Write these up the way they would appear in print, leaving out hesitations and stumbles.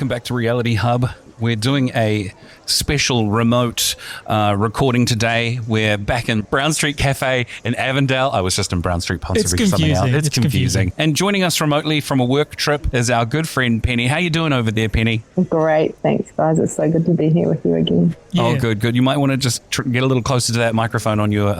welcome back to Reality Hub. We're doing a special remote recording today. We're back in Brown Street Cafe in Avondale. I was just in Brown Street Ponce. It's confusing. It's confusing. And joining us remotely from a work trip is our good friend Penny. How you doing over there, Penny? Great, thanks guys. It's so good to be here with you again. Yeah. Oh, good. You might want to just get a little closer to that microphone on your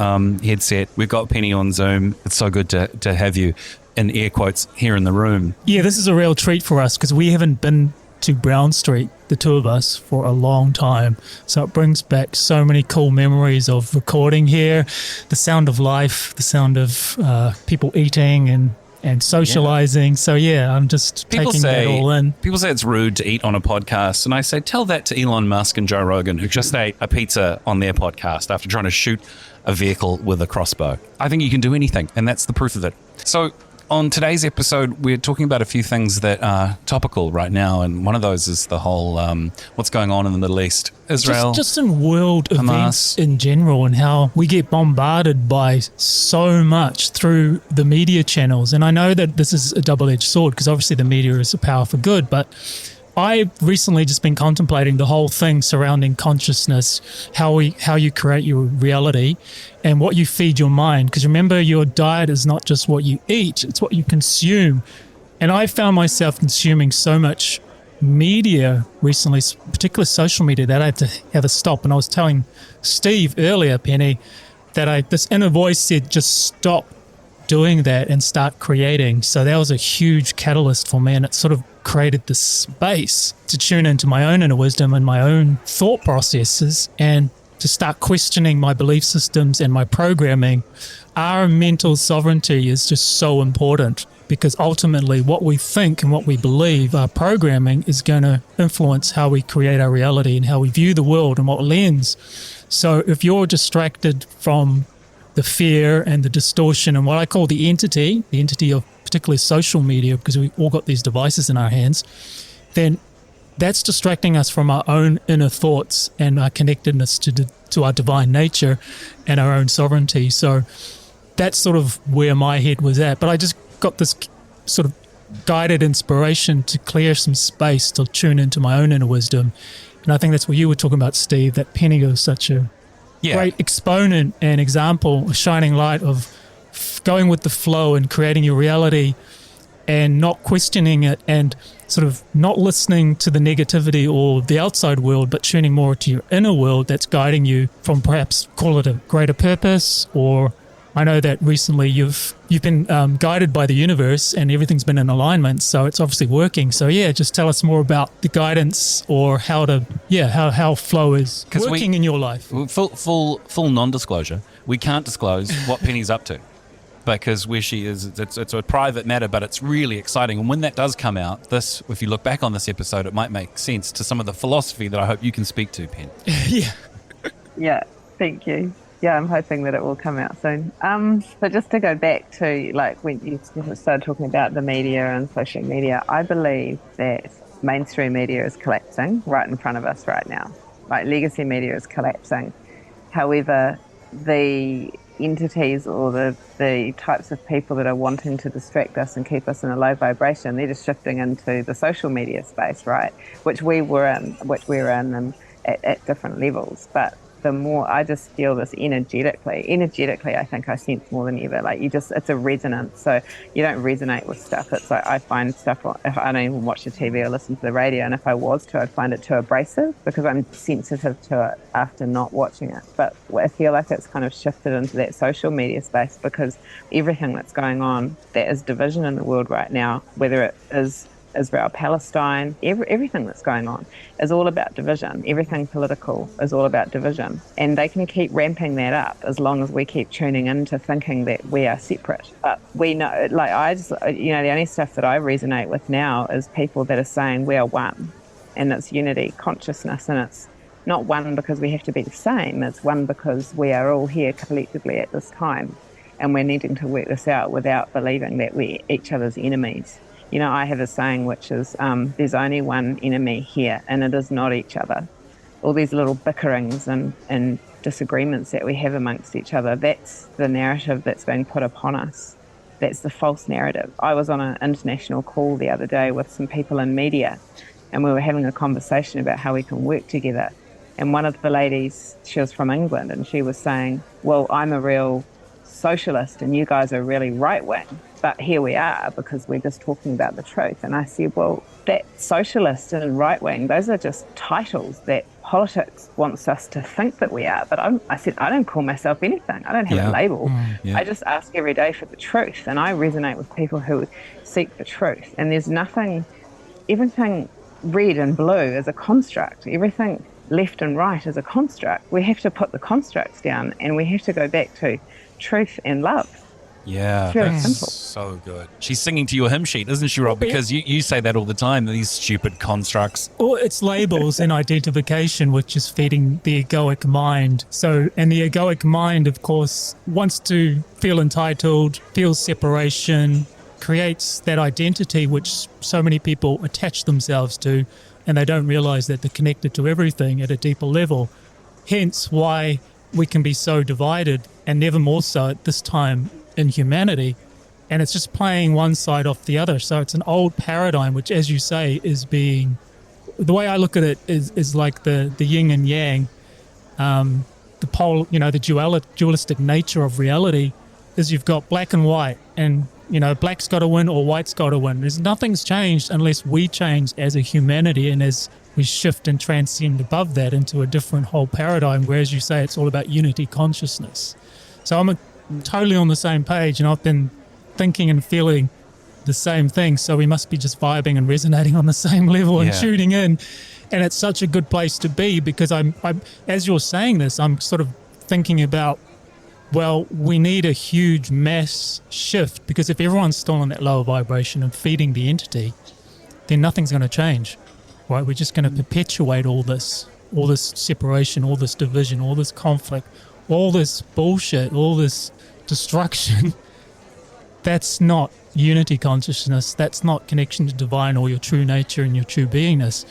headset. We've got Penny on Zoom. It's so good to have you, in air quotes, here in the room. Yeah, this is a real treat for us because we haven't been to Brown Street, the two of us, for a long time. So it brings back so many cool memories of recording here, the sound of life, the sound of people eating and socializing. Yeah. So yeah, I'm just taking that all in. People say it's rude to eat on a podcast, and I say tell that to Elon Musk and Joe Rogan, who just ate a pizza on their podcast after trying to shoot a vehicle with a crossbow. I think you can do anything, and that's the proof of it. So on today's episode, we're talking about a few things that are topical right now, and one of those is the whole what's going on in the Middle East, Israel, just in world Hamas. Events in general, and how we get bombarded by so much through the media channels. And I know that this is a double-edged sword because obviously the media is a power for good, but I've recently just been contemplating the whole thing surrounding consciousness, how you create your reality and what you feed your mind. Because remember, your diet is not just what you eat, it's what you consume. And I found myself consuming so much media recently, particularly social media, that I had to have a stop. And I was telling Steve earlier, Penny, that this inner voice said, just stop doing that and start creating. So that was a huge catalyst for me, and it sort of created this space to tune into my own inner wisdom and my own thought processes and to start questioning my belief systems and my programming. Our mental sovereignty is just so important because ultimately what we think and what we believe, our programming, is going to influence how we create our reality and how we view the world and what lens. So if you're distracted from the fear and the distortion and what I call the entity of particularly social media, because we all got these devices in our hands, then that's distracting us from our own inner thoughts and our connectedness to our divine nature and our own sovereignty. So that's sort of where my head was at. But I just got this sort of guided inspiration to clear some space to tune into my own inner wisdom. And I think that's what you were talking about, Steve, that Penny was such a great exponent and example, a shining light of going with the flow and creating your reality and not questioning it and sort of not listening to the negativity or the outside world, but tuning more to your inner world that's guiding you from, perhaps call it a greater purpose. Or I know that recently you've been guided by the universe and everything's been in alignment, so it's obviously working. So yeah, just tell us more about the guidance or how flow is working in your life. Full non-disclosure. We can't disclose what Penny's up to because where she is, it's a private matter, but it's really exciting. And when that does come out, if you look back on this episode, it might make sense to some of the philosophy that I hope you can speak to, Pen. Yeah, thank you. Yeah, I'm hoping that it will come out soon. But just to go back to like when you started talking about the media and social media, I believe that mainstream media is collapsing right in front of us right now. Like legacy media is collapsing. However, the entities or the types of people that are wanting to distract us and keep us in a low vibration, they're just shifting into the social media space, right? Which we were in at different levels. But the more I just feel this energetically, I think I sense more than ever. Like it's a resonance. So you don't resonate with stuff. It's like I find stuff, if I don't even watch the TV or listen to the radio, and if I was to, I'd find it too abrasive because I'm sensitive to it after not watching it. But I feel like it's kind of shifted into that social media space because everything that's going on, there is division in the world right now, whether it is Israel, Palestine, everything that's going on is all about division. Everything political is all about division. And they can keep ramping that up as long as we keep tuning into thinking that we are separate. But we know, the only stuff that I resonate with now is people that are saying we are one. And it's unity, consciousness, and it's not one because we have to be the same. It's one because we are all here collectively at this time. And we're needing to work this out without believing that we're each other's enemies. You know, I have a saying which is, there's only one enemy here, and it is not each other. All these little bickerings and disagreements that we have amongst each other, that's the narrative that's being put upon us. That's the false narrative. I was on an international call the other day with some people in media, and we were having a conversation about how we can work together. And one of the ladies, she was from England, and she was saying, well, I'm a real socialist and you guys are really right wing, but here we are because we're just talking about the truth. And I said, well, that socialist and right wing, those are just titles that politics wants us to think that we are. But I said, I don't call myself anything. I don't have a label. I just ask every day for the truth. And I resonate with people who seek the truth. And there's nothing, everything red and blue is a construct. Everything left and right is a construct. We have to put the constructs down and we have to go back to truth and love. Yeah, it's really that's simple. So good. She's singing to your hymn sheet, isn't she, Rob? Because you say that all the time, these stupid constructs. Well, it's labels and identification, which is feeding the egoic mind. So, and the egoic mind, of course, wants to feel entitled, feels separation, creates that identity which so many people attach themselves to, and they don't realize that they're connected to everything at a deeper level. Hence why we can be so divided, and never more so at this time in humanity. And it's just playing one side off the other. So it's an old paradigm, which, as you say, is being, the way I look at it is like the yin and yang, the pole, the dualistic nature of reality is you've got black and white, and black's got to win or white's got to win. Nothing's changed unless we change as a humanity, and as we shift and transcend above that into a different whole paradigm, where, as you say, it's all about unity consciousness. So I'm totally on the same page, and I've been thinking and feeling the same thing. So we must be just vibing and resonating on the same level and tuning in. And it's such a good place to be, because I'm as you're saying this, I'm sort of thinking about, well, we need a huge mass shift, because if everyone's still on that lower vibration and feeding the entity, then nothing's going to change, right? We're just going to perpetuate all this separation, all this division, all this conflict, all this bullshit, all this destruction. That's not unity consciousness. That's not connection to divine or your true nature and your true beingness.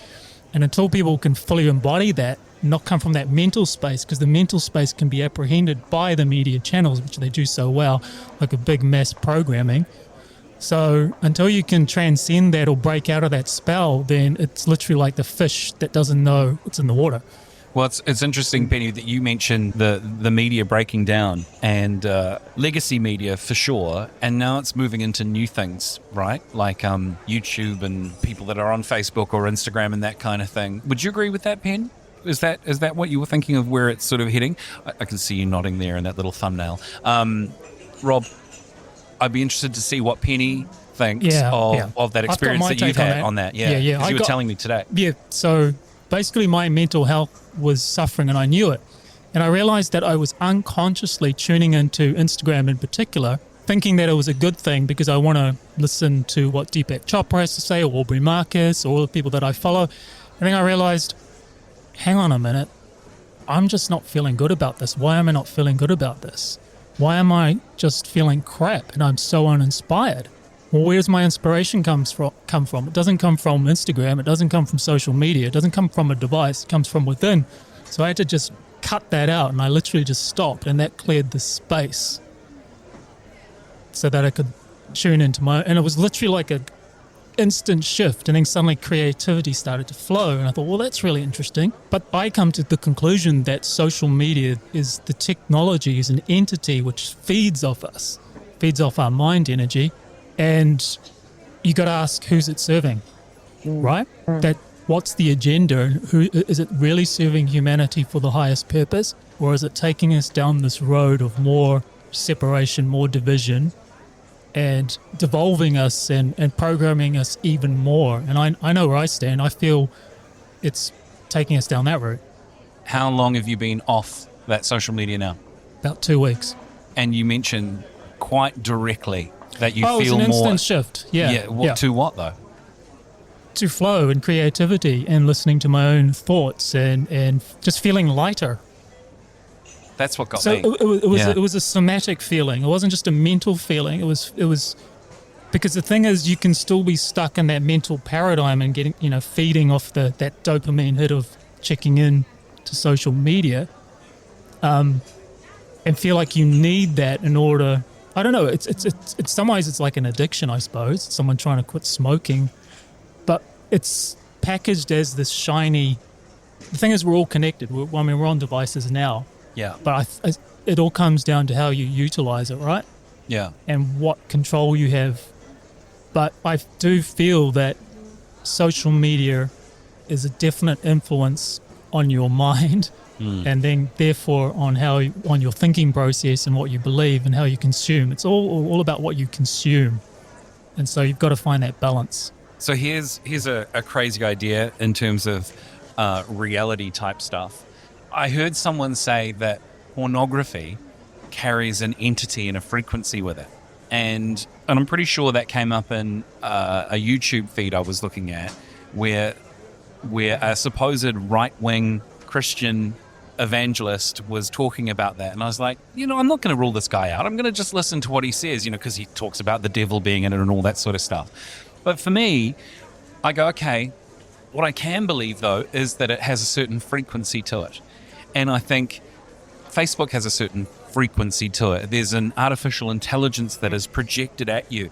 And until people can fully embody that, not come from that mental space, because the mental space can be apprehended by the media channels, which they do so well, like a big mass programming. So until you can transcend that or break out of that spell, then it's literally like the fish that doesn't know it's in the water. Well, it's interesting, Penny, that you mentioned the media breaking down, and legacy media for sure, and now it's moving into new things, right? Like YouTube and people that are on Facebook or Instagram and that kind of thing. Would you agree with that, Pen? Is that what you were thinking of, where it's sort of heading? I can see you nodding there in that little thumbnail. Rob, I'd be interested to see what Penny thinks of that experience that you've had on that. Yeah, because you were telling me today. Yeah, so basically my mental health was suffering, and I knew it. And I realized that I was unconsciously tuning into Instagram in particular, thinking that it was a good thing because I want to listen to what Deepak Chopra has to say, or Aubrey Marcus, or all the people that I follow. And then I realized, hang on a minute, I'm just not feeling good about this. Why am I not feeling good about this? Why am I just feeling crap and I'm so uninspired? Well, where's my inspiration come from? It doesn't come from Instagram. It doesn't come from social media. It doesn't come from a device. It comes from within. So I had to just cut that out, and I literally just stopped, and that cleared the space so that I could tune into and it was literally like a instant shift, and then suddenly creativity started to flow, and I thought, well, that's really interesting. But I come to the conclusion that social media is the technology, is an entity which feeds off us, feeds off our mind energy, and you got to ask, who's it serving, right? That what's the agenda, and who is it really serving humanity for the highest purpose, or is it taking us down this road of more separation, more division, and devolving us and programming us even more? And I know where I stand. I feel it's taking us down that route. How long have you been off that social media now? About 2 weeks. And you mentioned quite directly that you feel more... Oh, it's an instant shift. Yeah. To what, though? To flow and creativity and listening to my own thoughts and just feeling lighter. That's what got me. So it was a somatic feeling. It wasn't just a mental feeling. It was because the thing is, you can still be stuck in that mental paradigm and getting, feeding off that dopamine hit of checking in to social media, and feel like you need that in order. I don't know. It's in some ways it's like an addiction, I suppose. Someone trying to quit smoking, but it's packaged as this shiny. The thing is, we're all connected. We're on devices now, Yeah. but it all comes down to how you utilize it, right? Yeah. And what control you have. But I do feel that social media is a definite influence on your mind, and then therefore on on your thinking process and what you believe and how you consume. It's all about what you consume, and so you've got to find that balance. So here's a crazy idea in terms of reality type stuff. I heard someone say that pornography carries an entity and a frequency with it. And I'm pretty sure that came up in a YouTube feed I was looking at where a supposed right-wing Christian evangelist was talking about that. And I was like, I'm not going to rule this guy out. I'm going to just listen to what he says, because he talks about the devil being in it and all that sort of stuff. But for me, I go, okay, what I can believe, though, is that it has a certain frequency to it. And I think Facebook has a certain frequency to it. There's an artificial intelligence that is projected at you.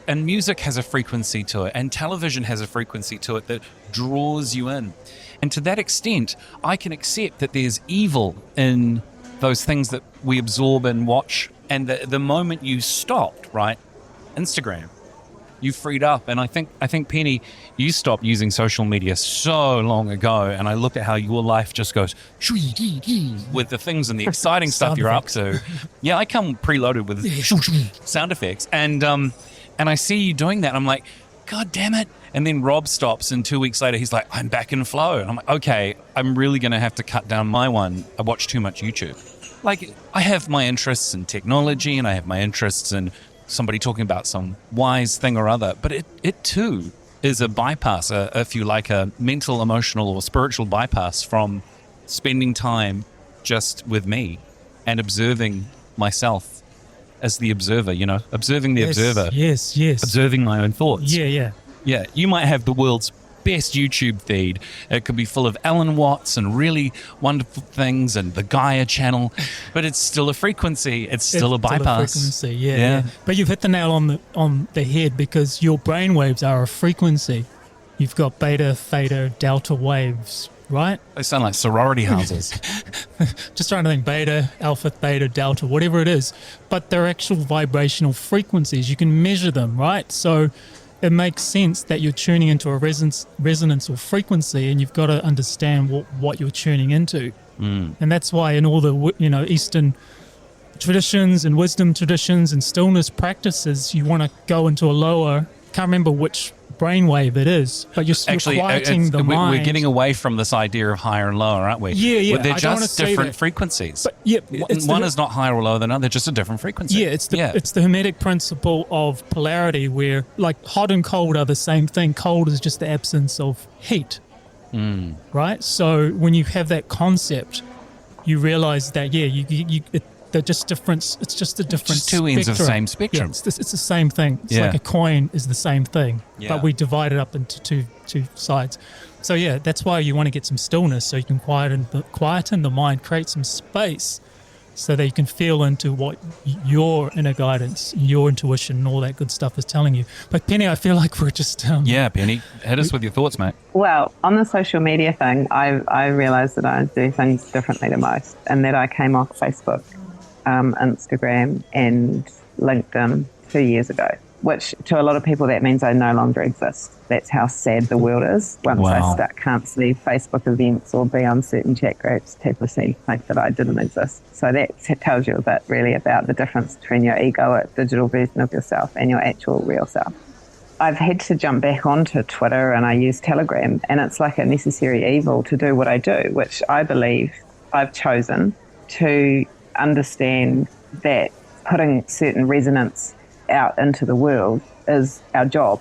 And music has a frequency to it. And television has a frequency to it that draws you in. And to that extent, I can accept that there's evil in those things that we absorb and watch. And the moment you stopped, right, Instagram, you freed up. And I think Penny, you stopped using social media so long ago, and I looked at how your life just goes with the things and the exciting stuff you're up to. Yeah, I come preloaded with sound effects, and I see you doing that, and I'm like, God damn it. And then Rob stops, and 2 weeks later he's like, I'm back in flow. And I'm like, okay, I'm really going to have to cut down my one. I watch too much YouTube. Like, I have my interests in technology, and I have my interests in somebody talking about some wise thing or other, but it too is a bypass, if you like, a mental, emotional, or spiritual bypass from spending time just with me and observing myself as the observer, observing the observer. Yes. Observing my own thoughts. Yeah. Yeah, you might have the world's best YouTube feed. It could be full of Alan Watts and really wonderful things and the Gaia channel, but it's still a frequency. It's still a bypass. Frequency, yeah. But you've hit the nail on the head, because your brain waves are a frequency. You've got beta, theta, delta waves, right? They sound like sorority houses. Just trying to think, beta, alpha, theta, delta, whatever it is. But they're actual vibrational frequencies. You can measure them, right? So it makes sense that you're tuning into a resonance or frequency, and you've got to understand what you're tuning into. And that's why in all the Eastern traditions and wisdom traditions and stillness practices, you want to go into a lower, can't remember which brainwave it is, but you're quieting the mind. We're getting away from this idea of higher and lower, aren't we? Yeah. But they're just different frequencies. But yeah, one is not higher or lower than another. They're just a different frequency. Yeah, it's the Hermetic principle of polarity, where like hot and cold are the same thing. Cold is just the absence of heat, right? So when you have that concept, you realize that they're just different. It's just a different. Just two ends of the same spectrum. Yeah, it's the same thing. It's like a coin is the same thing, but we divide it up into two sides. So yeah, that's why you want to get some stillness, so you can quieten the mind, create some space, so that you can feel into what your inner guidance, your intuition, and all that good stuff is telling you. But Penny, I feel like we're just Penny, hit us with your thoughts, mate. Well, on the social media thing, I realised that I do things differently to most, and that I came off Facebook, Instagram and LinkedIn 2 years ago, which to a lot of people that means I no longer exist. That's how sad the world is. Once I can't see Facebook events or be on certain chat groups, people think that I didn't exist. So that tells you a bit really about the difference between your egoic digital version of yourself and your actual real self. I've had to jump back onto Twitter, and I use Telegram, and it's like a necessary evil to do what I do, which I believe I've chosen to understand that putting certain resonance out into the world is our job.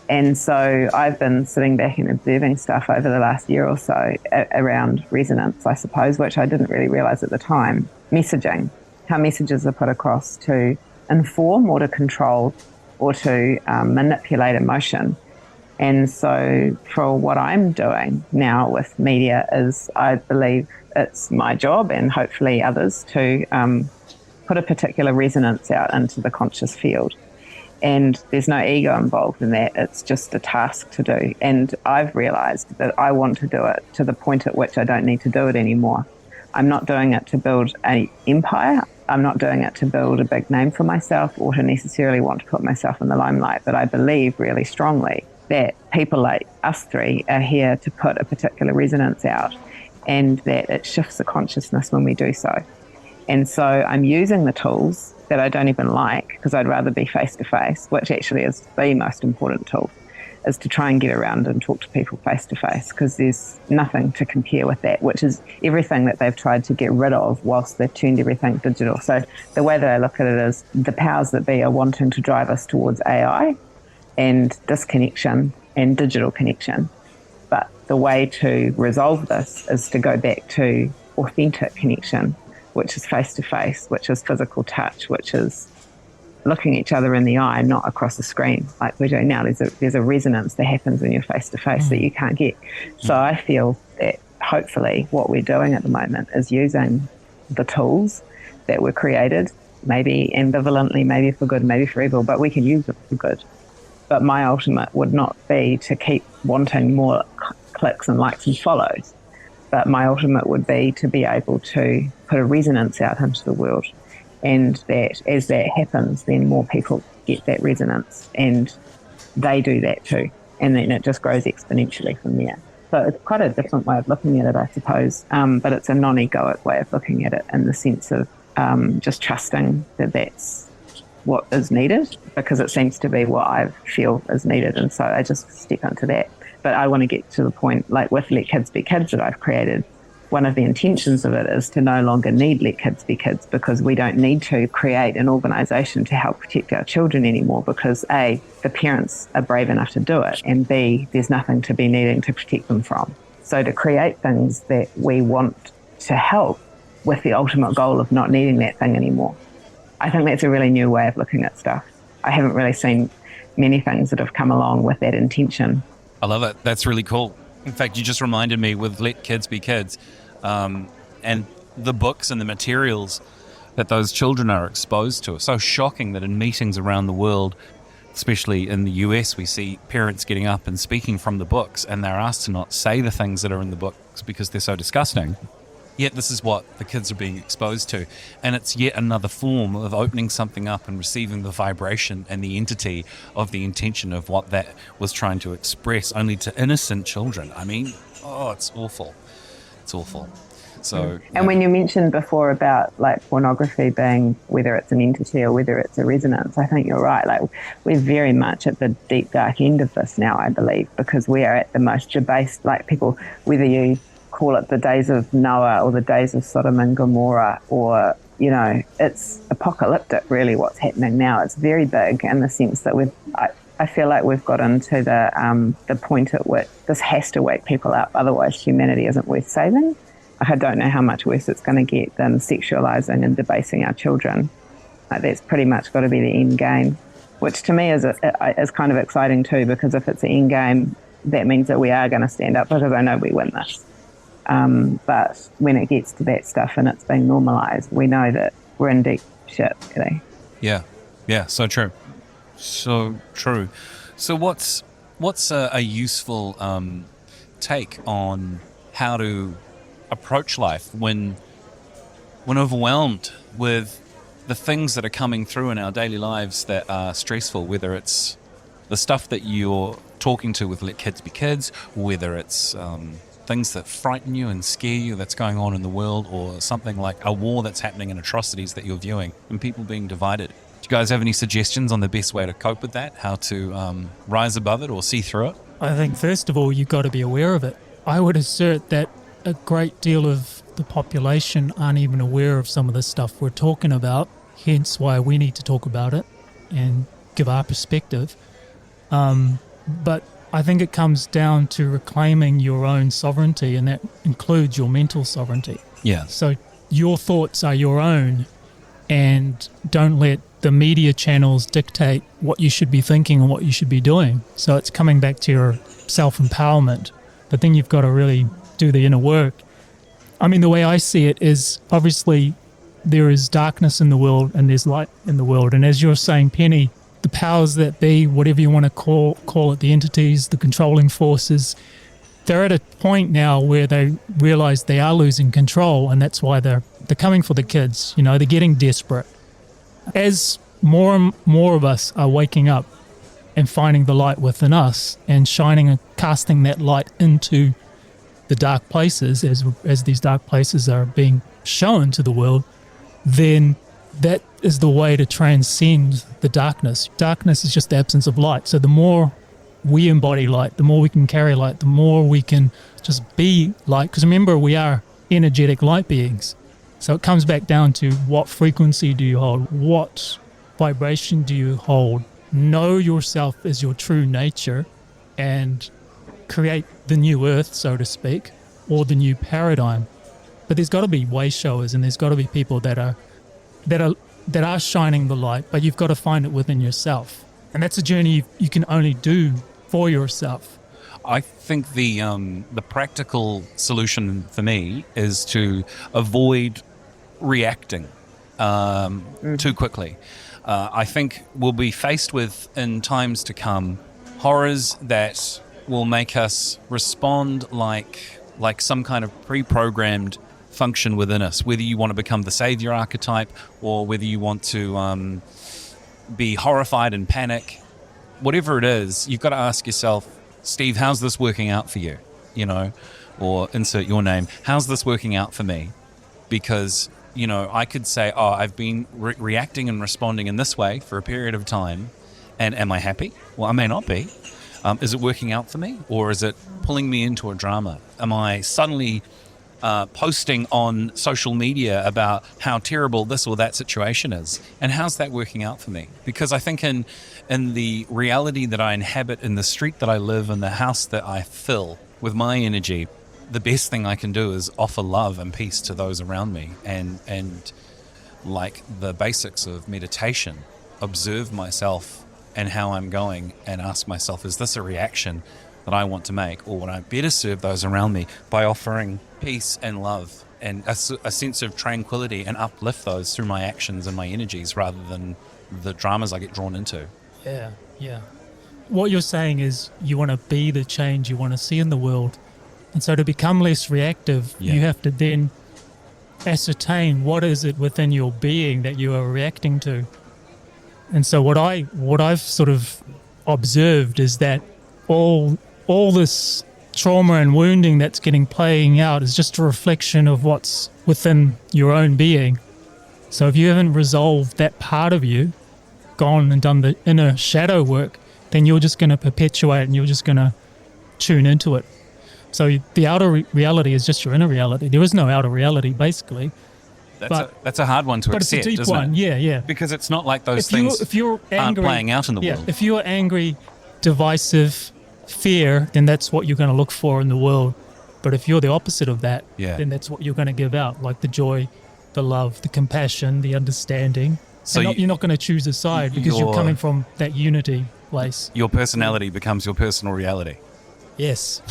And so I've been sitting back and observing stuff over the last year or so around resonance, I suppose, which I didn't really realize at the time. Messaging, how messages are put across to inform or to control or to manipulate emotion. And so for what I'm doing now with media is, I believe it's my job, and hopefully others, to put a particular resonance out into the conscious field. And there's no ego involved in that. It's just a task to do. And I've realized that I want to do it to the point at which I don't need to do it anymore. I'm not doing it to build an empire. I'm not doing it to build a big name for myself or to necessarily want to put myself in the limelight. But I believe really strongly that people like us three are here to put a particular resonance out, and that it shifts the consciousness when we do so. And so I'm using the tools that I don't even like, because I'd rather be face-to-face, which actually is the most important tool, is to try and get around and talk to people face-to-face, because there's nothing to compare with that, which is everything that they've tried to get rid of whilst they've turned everything digital. So the way that I look at it is the powers that be are wanting to drive us towards AI and disconnection and digital connection. But the way to resolve this is to go back to authentic connection, which is face-to-face, which is physical touch, which is looking each other in the eye, not across a screen like we're doing now. There's a resonance that happens when you're face-to-face that you can't get. So I feel that hopefully what we're doing at the moment is using the tools that were created, maybe ambivalently, maybe for good, maybe for evil, but we can use it for good. But my ultimate would not be to keep wanting more clicks and likes and follows. But my ultimate would be to be able to put a resonance out into the world. And that as that happens, then more people get that resonance and they do that too. And then it just grows exponentially from there. So it's quite a different way of looking at it, I suppose. But it's a non-egoic way of looking at it, in the sense of just trusting that that's what is needed, because it seems to be what I feel is needed. And so I just step into that. But I want to get to the point, like with Let Kids Be Kids that I've created, one of the intentions of it is to no longer need Let Kids Be Kids, because we don't need to create an organisation to help protect our children anymore, because A, the parents are brave enough to do it, and B, there's nothing to be needing to protect them from. So to create things that we want to help with the ultimate goal of not needing that thing anymore, I think that's a really new way of looking at stuff. I haven't really seen many things that have come along with that intention. I love it. That's really cool. In fact, you just reminded me with Let Kids Be Kids, and the books and the materials that those children are exposed to. It's so shocking that in meetings around the world, especially in the US, we see parents getting up and speaking from the books, and they're asked to not say the things that are in the books because they're so disgusting. Yet this is what the kids are being exposed to. And it's yet another form of opening something up and receiving the vibration and the entity of the intention of what that was trying to express, only to innocent children. I mean, it's awful. It's awful. So, and when you mentioned before about like pornography being, whether it's an entity or whether it's a resonance, I think you're right. Like, we're very much at the deep dark end of this now, I believe, because we are at the most debased, like people, whether you call it the days of Noah or the days of Sodom and Gomorrah, or, you know, it's apocalyptic really what's happening now. It's very big in the sense that I feel like we've got into the point at which this has to wake people up, otherwise humanity isn't worth saving. I don't know how much worse it's going to get than sexualizing and debasing our children. That's pretty much got to be the end game, which to me is kind of exciting too, because if it's the end game, that means that we are going to stand up, because I know we win this. But when it gets to that stuff and it's being normalized, we know that we're in deep shit, really. Yeah, so true. So true. So what's a useful take on how to approach life when overwhelmed with the things that are coming through in our daily lives that are stressful, whether it's the stuff that you're talking to with Let Kids Be Kids, whether it's things that frighten you and scare you that's going on in the world, or something like a war that's happening and atrocities that you're viewing and people being divided. Do you guys have any suggestions on the best way to cope with that, how to rise above it or see through it? I think first of all, you've got to be aware of it. I would assert that a great deal of the population aren't even aware of some of the stuff we're talking about, hence why we need to talk about it and give our perspective. But I think it comes down to reclaiming your own sovereignty, and that includes your mental sovereignty. Yeah. So your thoughts are your own, and don't let the media channels dictate what you should be thinking and what you should be doing. So it's coming back to your self-empowerment. But then you've got to really do the inner work. I mean, the way I see it is, obviously there is darkness in the world and there's light in the world. And as you're saying, Penny, the powers that be, whatever you want to call it, the entities, the controlling forces, they're at a point now where they realize they are losing control, and that's why they're coming for the kids. You know, they're getting desperate. As more and more of us are waking up and finding the light within us and shining and casting that light into the dark places, as these dark places are being shown to the world, then that is the way to transcend the darkness. Darkness is just the absence of light. So the more we embody light, the more we can carry light, the more we can just be light. Because remember, we are energetic light beings. So it comes back down to what frequency do you hold? What vibration do you hold? Know yourself as your true nature and create the new earth, so to speak, or the new paradigm. But there's got to be way showers, and there's got to be people that are shining the light, but you've got to find it within yourself. And that's a journey you can only do for yourself. I think the practical solution for me is to avoid reacting too quickly. I think we'll be faced with, in times to come, horrors that will make us respond like some kind of pre-programmed function within us, whether you want to become the savior archetype or whether you want to be horrified and panic. Whatever it is, you've got to ask yourself, Steve, how's this working out for you? You know, or insert your name. How's this working out for me? Because, you know, I could say, oh, I've been reacting and responding in this way for a period of time, and am I happy? Well, I may not be. Is it working out for me, or is it pulling me into a drama? Am I suddenly posting on social media about how terrible this or that situation is, and how's that working out for me? Because I think in the reality that I inhabit, in the street that I live, in the house that I fill with my energy, the best thing I can do is offer love and peace to those around me, and like the basics of meditation, observe myself and how I'm going, and ask myself, is this a reaction that I want to make, or would I better serve those around me by offering peace and love and a sense of tranquility, and uplift those through my actions and my energies rather than the dramas I get drawn into. Yeah. What you're saying is you want to be the change you want to see in the world. And so to become less reactive, you have to then ascertain what is it within your being that you are reacting to. And so what I've sort of observed is that all this trauma and wounding that's playing out is just a reflection of what's within your own being. So if you haven't resolved that part of you, gone and done the inner shadow work, then you're just going to perpetuate and you're just going to tune into it. So the outer reality is just your inner reality. There is no outer reality, basically. That's a hard one to accept, it's a deep isn't one. it? Yeah. Because it's not like those things if you're angry, aren't playing out in the world. If you're angry, divisive, fear, then that's what you're going to look for in the world. But if you're the opposite of that, then that's what you're going to give out, like the joy, the love, the compassion, the understanding. So you're not going to choose a side because you're coming from that unity place. Your personality becomes your personal reality. Yes.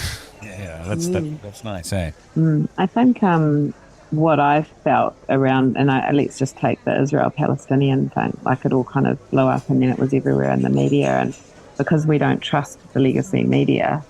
Yeah, that's nice, eh? I think what I've felt around, and let's just take the Israel-Palestinian thing, like it all kind of blew up and then it was everywhere in the media, and because we don't trust the legacy media,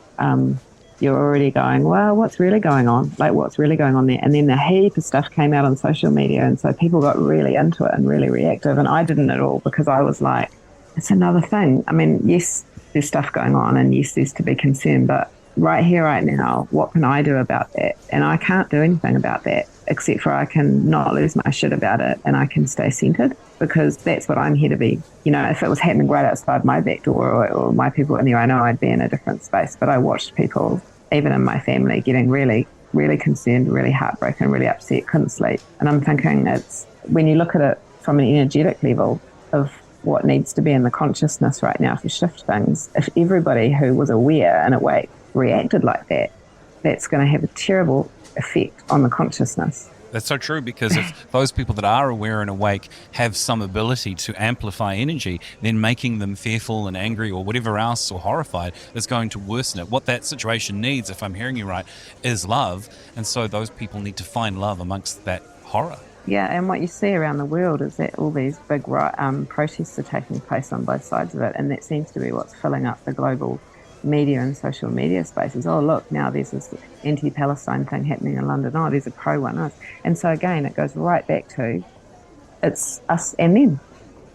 you're already going, well, what's really going on? Like, what's really going on there? And then a heap of stuff came out on social media, and so people got really into it and really reactive, and I didn't at all, because I was like, it's another thing. I mean, yes, there's stuff going on, and yes, there's to be concerned, but right here, right now, what can I do about that? And I can't do anything about that, except for I can not lose my shit about it, and I can stay centered, because that's what I'm here to be. You know, if it was happening right outside my back door, or my people in there, I know I'd be in a different space. But I watched people, even in my family, getting really, really concerned, really heartbroken, really upset, couldn't sleep. And I'm thinking, it's when you look at it from an energetic level of what needs to be in the consciousness right now to shift things, if everybody who was aware and awake reacted like that, that's going to have a terrible effect on the consciousness. That's so true, because if those people that are aware and awake have some ability to amplify energy, then making them fearful and angry or whatever else, or horrified, is going to worsen it. What that situation needs, if I'm hearing you right, is love. And so those people need to find love amongst that horror. Yeah, and what you see around the world is that all these big protests are taking place on both sides of it, and that seems to be what's filling up the global media and social media spaces. Oh, look, now there's this anti-Palestine thing happening in London. Oh, there's a pro one. And so again, it goes right back to it's us and them,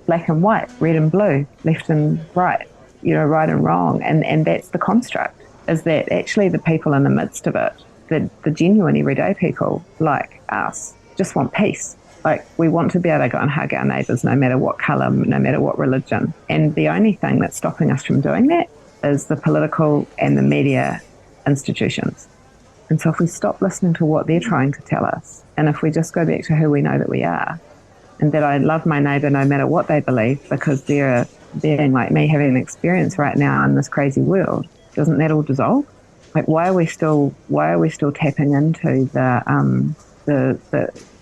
black and white, red and blue, left and right, right and wrong. And that's the construct, is that actually the people in the midst of it, the genuine everyday people like us, just want peace. Like, we want to be able to go and hug our neighbours no matter what colour, no matter what religion. And the only thing that's stopping us from doing that is the political and the media institutions. And so if we stop listening to what they're trying to tell us, and if we just go back to who we know that we are, and that I love my neighbour no matter what they believe, because they're being like me, having an experience right now in this crazy world, doesn't that all dissolve? Like, why are we still tapping into the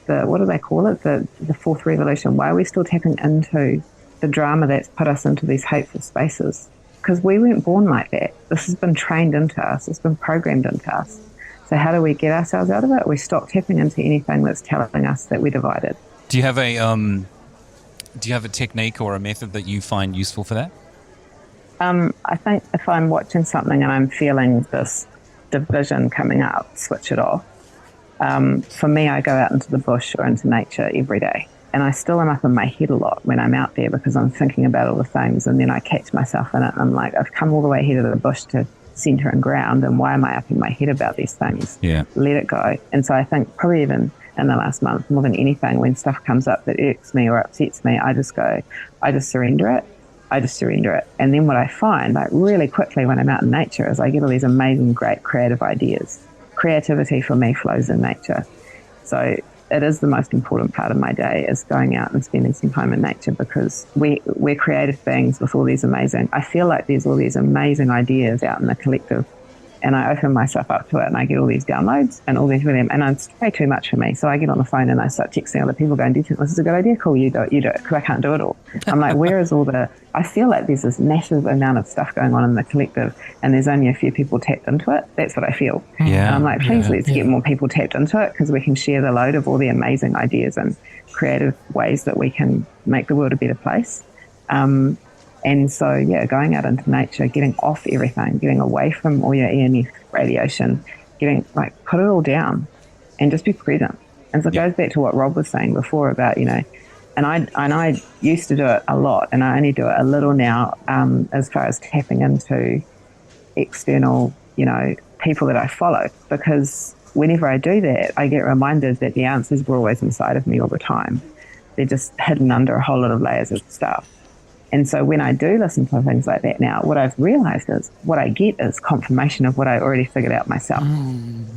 what do they call it? The fourth revolution. Why are we still tapping into the drama that's put us into these hateful spaces? Because we weren't born like that. This has been trained into us. It's been programmed into us. So how do we get ourselves out of it? We stop tapping into anything that's telling us that we're divided. Do you have a technique or a method that you find useful for that? I think if I'm watching something and I'm feeling this division coming up, switch it off. For me, I go out into the bush or into nature every day. And I still am up in my head a lot when I'm out there, because I'm thinking about all the things, and then I catch myself in it. And I'm like, I've come all the way here to the bush to centre and ground, and why am I up in my head about these things? Yeah. Let it go. And so I think probably even in the last month, more than anything, when stuff comes up that irks me or upsets me, I just surrender it. And then what I find, like, really quickly when I'm out in nature, is I get all these amazing, great creative ideas. Creativity for me flows in nature. So it is the most important part of my day, is going out and spending some time in nature, because we're creative beings with all these amazing, I feel like there's all these amazing ideas out in the collective, and I open myself up to it, and I get all these downloads and all these really, and it's way too much for me. So I get on the phone and I start texting other people going, do you think this is a good idea? Cool, you do it, because I can't do it all. I'm like, where is I feel like there's this massive amount of stuff going on in the collective, and there's only a few people tapped into it. That's what I feel. Yeah. And I'm like, please, let's get more people tapped into it, because we can share the load of all the amazing ideas and creative ways that we can make the world a better place. And so, yeah, going out into nature, getting off everything, getting away from all your EMF radiation, put it all down and just be present. And so it goes back to what Rob was saying before about, and I used to do it a lot, and I only do it a little now, as far as tapping into external, people that I follow, because whenever I do that, I get reminded that the answers were always inside of me all the time. They're just hidden under a whole lot of layers of stuff. And so when I do listen to things like that now, what I've realized is what I get is confirmation of what I already figured out myself.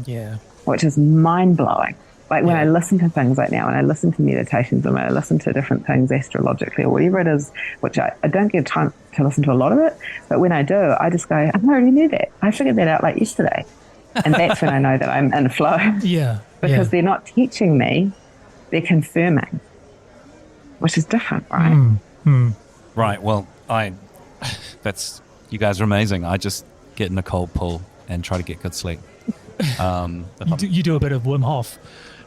Yeah. Which is mind-blowing. Like when I listen to things like now, when I listen to meditations, and when I listen to different things astrologically or whatever it is, which I don't get time to listen to a lot of it, but when I do, I just go, I already knew that. I figured that out like yesterday. And that's when I know that I'm in flow. Yeah. Because they're not teaching me, they're confirming, which is different, right? Right. Well, you guys are amazing. I just get in a cold pool and try to get good sleep. You do a bit of Wim Hof.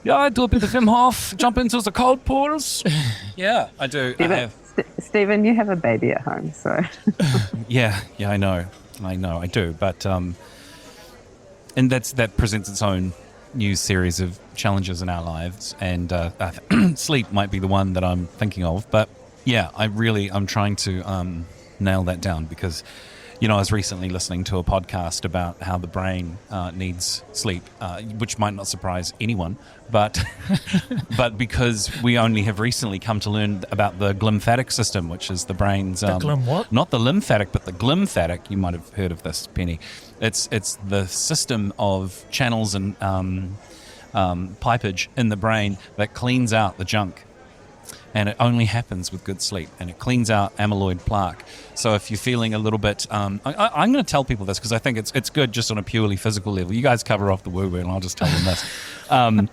Yeah, I do a bit of Wim Hof, jump into the cold pools. Yeah, I do. Stephen, you have a baby at home, so. Yeah, I know, I do. But, and that presents its own new series of challenges in our lives. And sleep might be the one that I'm thinking of. But yeah, I'm trying to nail that down, because, I was recently listening to a podcast about how the brain needs sleep, which might not surprise anyone, but because we only have recently come to learn about the glymphatic system, which is the brain's what? Not the lymphatic, but the glymphatic. You might have heard of this, Penny. It's the system of channels and pipage in the brain that cleans out the junk. And it only happens with good sleep, and it cleans out amyloid plaque. So if you're feeling a little bit, I'm going to tell people this because I think it's good just on a purely physical level. You guys cover off the woo-woo, and I'll just tell them this. And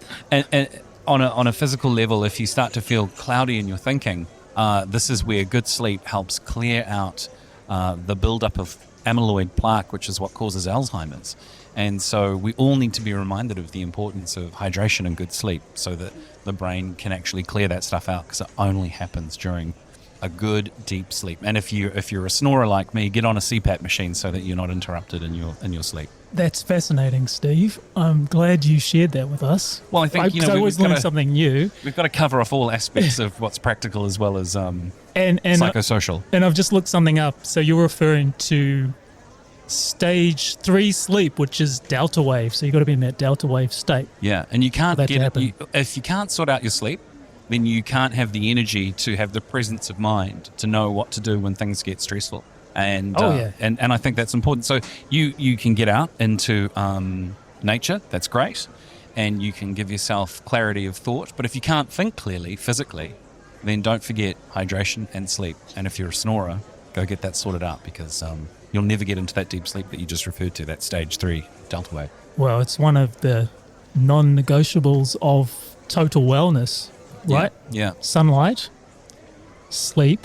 on a physical level, if you start to feel cloudy in your thinking, this is where good sleep helps clear out the buildup of amyloid plaque, which is what causes Alzheimer's. And so we all need to be reminded of the importance of hydration and good sleep so that the brain can actually clear that stuff out, because it only happens during a good deep sleep. And if you're a snorer like me, get on a CPAP machine so that you're not interrupted in your sleep. That's fascinating, Steve. I'm glad you shared that with us. Well, I think I always learn something new. We've got to cover off all aspects of what's practical as well as and psychosocial. And I've just looked something up. So you're referring to stage 3 sleep, which is delta wave. So you've got to be in that delta wave state. Yeah, and you can't get if you can't sort out your sleep, then you can't have the energy to have the presence of mind to know what to do when things get stressful. And and I think that's important. So you can get out into nature. That's great, and you can give yourself clarity of thought. But if you can't think clearly physically, then don't forget hydration and sleep. And if you're a snorer, go get that sorted out, because you'll never get into that deep sleep that you just referred to, that stage 3 delta wave. Well, it's one of the non-negotiables of total wellness, right? Yeah. Sunlight, sleep,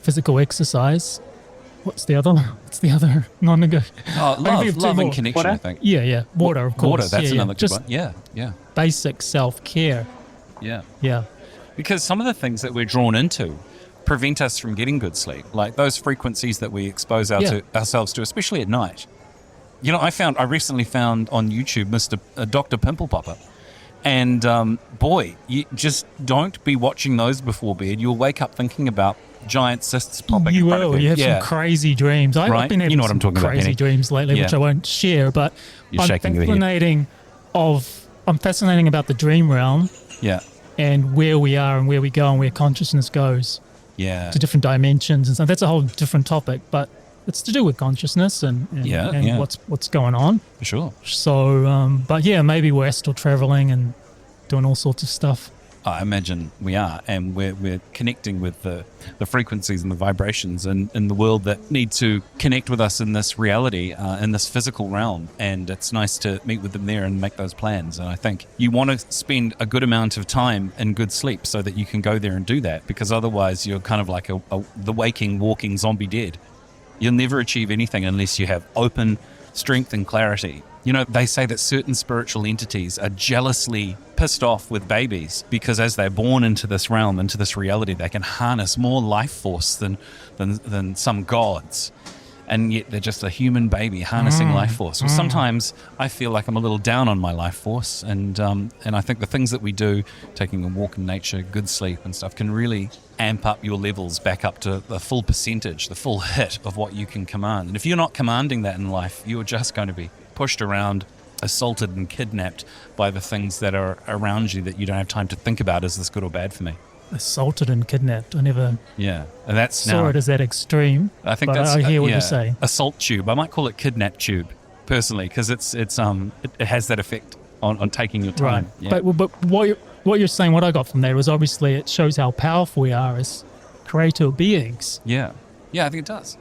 physical exercise. What's the other non-negotiable? Oh, love and connection, Water? I think. Yeah. Water, of course. Water, that's another good Just one. Yeah. basic self-care. Yeah. Because some of the things that we're drawn into prevent us from getting good sleep, like those frequencies that we expose ourselves to, especially at night. You know, I recently found on YouTube Dr. Pimple Popper. And boy, you just don't be watching those before bed. You'll wake up thinking about giant cysts popping. You will. You have some crazy dreams. I've been having some crazy dreams lately, which I won't share. But I'm fascinating about the dream realm. Yeah. And where we are and where we go and where consciousness goes. Yeah. To different dimensions and stuff. That's a whole different topic, but it's to do with consciousness and what's going on. For sure. So, but yeah, maybe we're still traveling and doing all sorts of stuff. I imagine we are, and we're connecting with the frequencies and the vibrations in the world that need to connect with us in this reality, in this physical realm. And it's nice to meet with them there and make those plans. And I think you want to spend a good amount of time in good sleep so that you can go there and do that, because otherwise you're kind of like the waking, walking zombie dead. You'll never achieve anything unless you have open strength and clarity. You know, they say that certain spiritual entities are jealously pissed off with babies because as they're born into this realm, into this reality, they can harness more life force than some gods. And yet they're just a human baby harnessing life force. Well, sometimes I feel like I'm a little down on my life force, and I think the things that we do, taking a walk in nature, good sleep and stuff, can really amp up your levels back up to the full percentage, the full hit of what you can command. And if you're not commanding that in life, you're just going to be pushed around, assaulted and kidnapped by the things that are around you that you don't have time to think about, is this good or bad for me? Assaulted and kidnapped. I never and that's saw it as that extreme. I think I hear what you're saying. Assault tube. I might call it kidnap tube, personally, because it has that effect on taking your time. Right. Yeah. But what you're saying, what I got from there was obviously it shows how powerful we are as creator beings. Yeah, I think it does.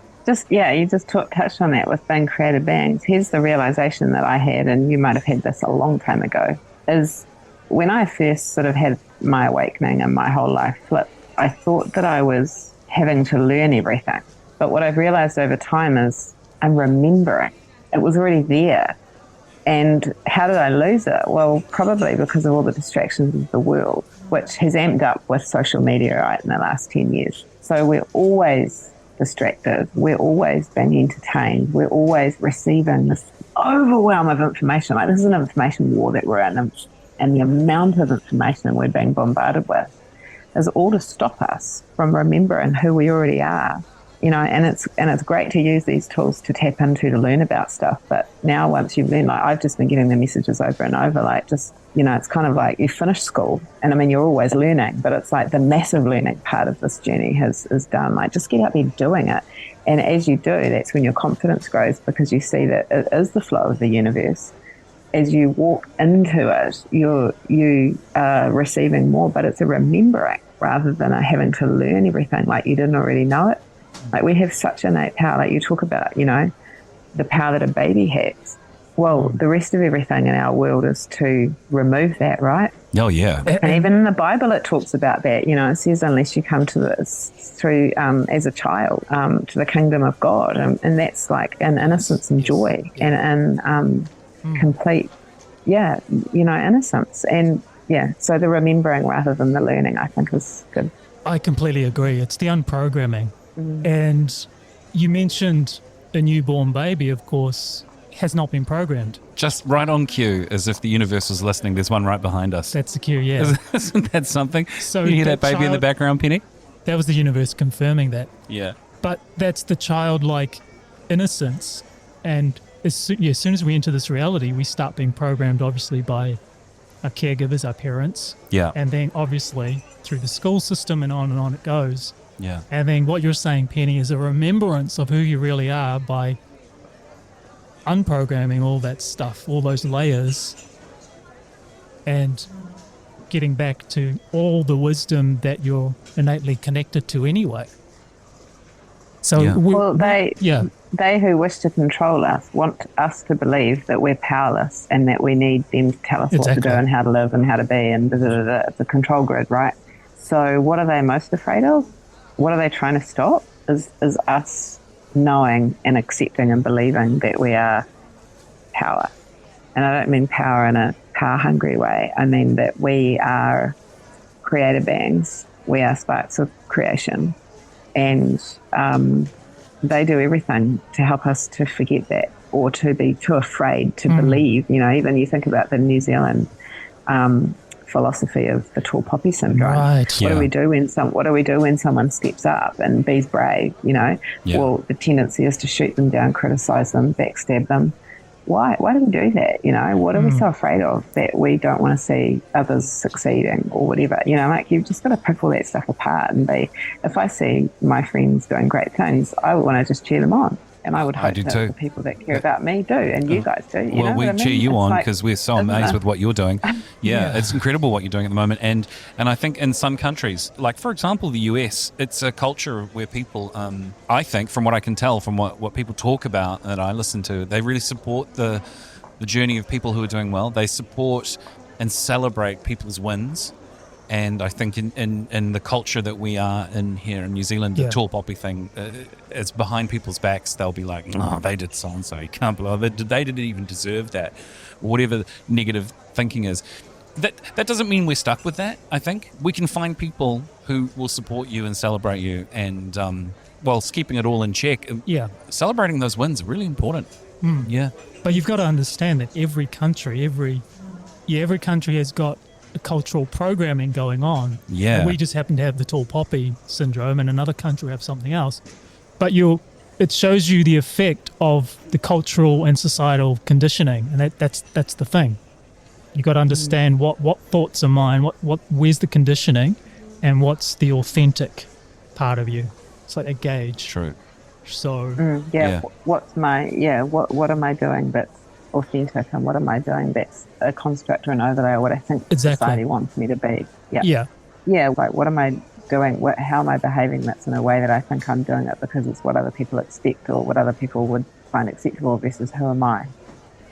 You just touched on that with being created beings. Here's the realization that I had, and you might have had this a long time ago, is when I first sort of had my awakening and my whole life flip, I thought that I was having to learn everything. But what I've realized over time is I'm remembering. It was already there. And how did I lose it? Well, probably because of all the distractions of the world, which has amped up with social media, right, in the last 10 years. So we're always distracted. We're always being entertained. We're always receiving this overwhelm of information. Like, this is an information war that we're in, and the amount of information we're being bombarded with is all to stop us from remembering who we already are. You know, and it's great to use these tools to tap into to learn about stuff. But now once you've learned, like, I've just been getting the messages over and over, like, just, you know, it's kind of like you finish school, and I mean, you're always learning, but it's like the massive learning part of this journey is done. Like, just get out there doing it. And as you do, that's when your confidence grows, because you see that it is the flow of the universe. As you walk into it, you are receiving more, but it's a remembering rather than a having to learn everything like you didn't already know it. Like, we have such innate power. Like, you talk about, you know, the power that a baby has. Well, the rest of everything in our world is to remove that, right? Oh, yeah. And even in the Bible, it talks about that. You know, it says, unless you come to this through, as a child, to the kingdom of God. And that's like in innocence and joy and complete, innocence. And so the remembering rather than the learning, I think, is good. I completely agree. It's the unprogramming. And you mentioned a newborn baby, of course, has not been programmed. Just right on cue, as if the universe was listening. There's one right behind us. That's the cue, yeah. Isn't that something? So you hear that baby in the background, Penny? That was the universe confirming that. Yeah. But that's the childlike innocence. And as soon as we enter this reality, we start being programmed, obviously, by our caregivers, our parents. Yeah. And then, obviously, through the school system and on it goes. Yeah. And then what you're saying, Penny, is a remembrance of who you really are by unprogramming all that stuff, all those layers, and getting back to all the wisdom that you're innately connected to anyway. So they who wish to control us want us to believe that we're powerless and that we need them to tell us what to do and how to live and how to be, and It's a control grid, right? So what are they most afraid of? What are they trying to stop? Is us knowing and accepting and believing that we are power. And I don't mean power in a power-hungry way. I mean that we are creator beings. We are sparks of creation. And they do everything to help us to forget that, or to be too afraid to believe. You know, even you think about the New Zealand philosophy of the tall poppy syndrome. Right. What do we do when someone steps up and be's brave? You know, well, the tendency is to shoot them down, criticize them, backstab them. Why do we do that? You know, what are we so afraid of that we don't want to see others succeeding or whatever? You know, like, you've just got to pick all that stuff apart and be. If I see my friends doing great things, I want to just cheer them on. And I would hope that the people that care about me do, and you guys do. You know we what I mean? cheer you It's on because we're so amazed with what you're doing. Yeah, it's incredible what you're doing at the moment. And I think in some countries, like for example the US, it's a culture where people, I think from what I can tell, from what people talk about that I listen to, they really support the journey of people who are doing well. They support and celebrate people's wins. And I think in the culture that we are in here in New Zealand, the tall poppy thing, it's behind people's backs. They'll be like, oh, they did so-and-so. You can't believe it. They didn't even deserve that. Whatever negative thinking is. That doesn't mean we're stuck with that, I think. We can find people who will support you and celebrate you. And whilst keeping it all in check, celebrating those wins are really important. Yeah. But you've got to understand that every country has got a cultural programming going on. Yeah. And we just happen to have the tall poppy syndrome, and another country have something else. But it shows you the effect of the cultural and societal conditioning, and that's the thing. You got to understand what thoughts are mine, where's the conditioning, and what's the authentic part of you. It's like a gauge. True. So what am I doing that's authentic, and what am I doing that's a construct or an overlay, or what I think society wants me to be. Like, what am I doing, how am I behaving that's in a way that I think I'm doing it because it's what other people expect or what other people would find acceptable, versus who am I?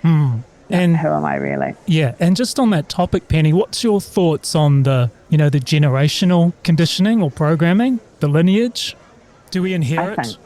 And who am I really? Yeah, and just on that topic, Penny, what's your thoughts on the generational conditioning or programming, the lineage? Do we inherit?